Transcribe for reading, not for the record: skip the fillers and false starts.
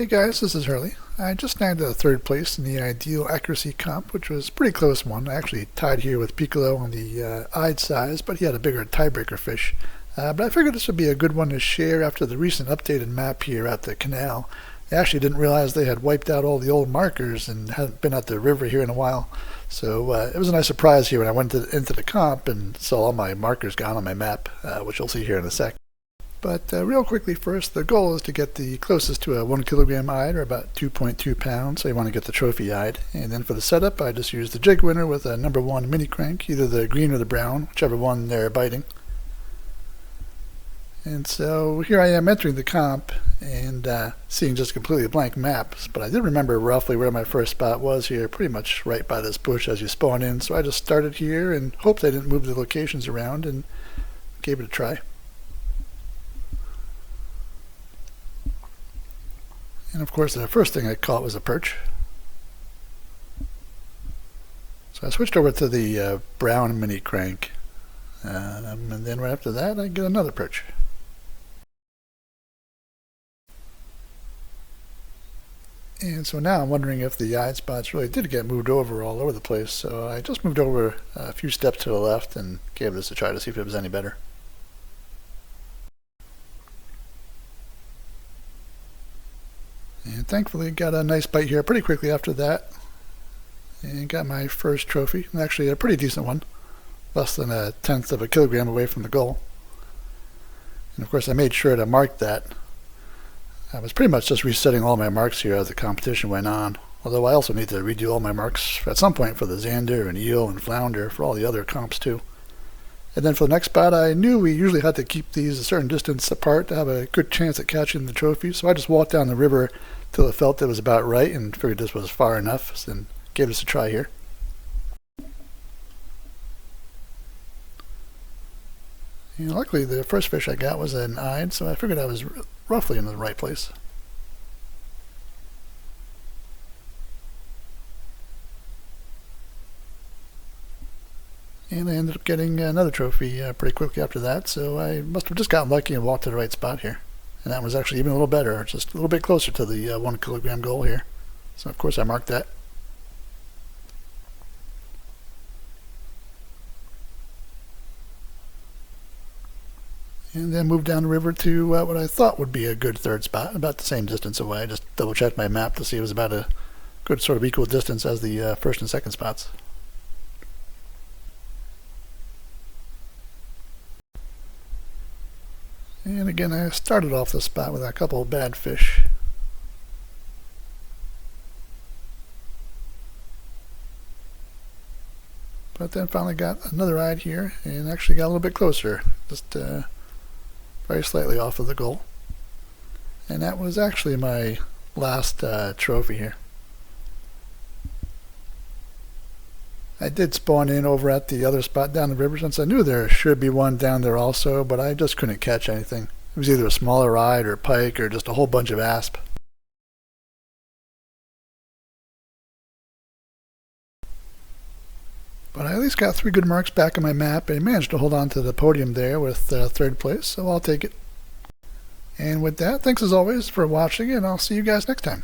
Hey guys, this is Hurley. I just snagged a third place in the ideal accuracy comp, which was a pretty close one. I actually tied here with Piccolo on the eyed size, but he had a bigger tiebreaker fish. But I figured this would be a good one to share after the recent updated map here at the Canal. I actually didn't realize they had wiped out all the old markers and hadn't been at the river here in a while. So it was a nice surprise here when I went into the comp and saw all my markers gone on my map, which you'll see here in a sec. But real quickly first, the goal is to get the closest to a 1 kilogram eyed, or about 2.2 pounds, so you want to get the trophy eyed. And then for the setup, I just used the jig winner with a number 1 mini crank, either the green or the brown, whichever one they're biting. And so here I am entering the comp and seeing just completely blank maps, but I did remember roughly where my first spot was here, pretty much right by this bush as you spawn in, so I just started here and hoped I didn't move the locations around and gave it a try. And of course the first thing I caught was a perch. So I switched over to the brown mini crank, and then right after that I get another perch. And so now I'm wondering if the eyed spots really did get moved over all over the place, so I just moved over a few steps to the left and gave this a try to see if it was any better. And thankfully got a nice bite here pretty quickly after that, and got my first trophy, and actually a pretty decent one, less than 1/10 of a kilogram away from the goal. And of course I made sure to mark that. I was pretty much just resetting all my marks here as the competition went on, although I also need to redo all my marks at some point for the zander and eel and flounder for all the other comps too. And then for the next spot, I knew we usually had to keep these a certain distance apart to have a good chance at catching the trophy, so I just walked down the river till it felt it was about right and figured this was far enough, and gave this a try here. And luckily the first fish I got was an eyed, so I figured I was roughly in the right place. And I ended up getting another trophy pretty quickly after that, so I must have just gotten lucky and walked to the right spot here. And that was actually even a little better, just a little bit closer to the 1 kilogram goal here. So of course I marked that. And then moved down the river to what I thought would be a good third spot, about the same distance away. I just double checked my map to see it was about a good sort of equal distance as the first and second spots. And again, I started off the spot with a couple of bad fish. But then finally got another eyed here and actually got a little bit closer, just very slightly off of the goal. And that was actually my last trophy here. I did spawn in over at the other spot down the river since I knew there should be one down there also, but I just couldn't catch anything. It was either a smaller eyed or pike or just a whole bunch of asp. But I at least got 3 good marks back on my map and managed to hold on to the podium there with third place, so I'll take it. And with that, thanks as always for watching, and I'll see you guys next time.